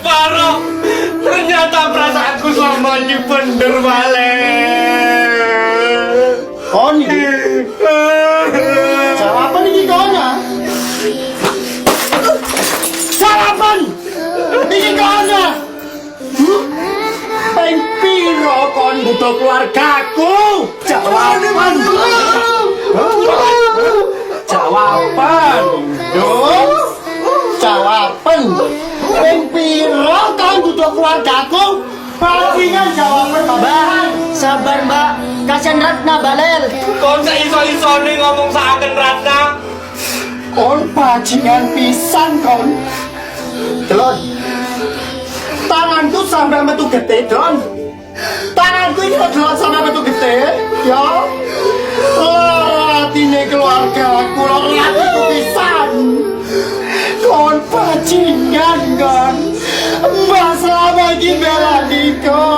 Paro, ternyata perasaanku selama ini bener balik. Kon iki. Sarapan iki kono. Sarapan. Iki kono. Ping piro kon butuh keluargaku? Jawaban. Jawaban. Yo. Jawaban. Ping piro kon butuh keluargaku? Palingan jawaban. Mbak, sabar mbak. Kasian Ratna balel. Kon seiso-iso nih ngomong seakan Ratna. Kon bajingan pisan kon. Delon. Tanganku sampai metu gede, Don. Tanganku ini delon sampai metu gede, ya. Latine keluarga aku, latiku pisan. Kon bajingan kon. Mbak selama ini bela Niko.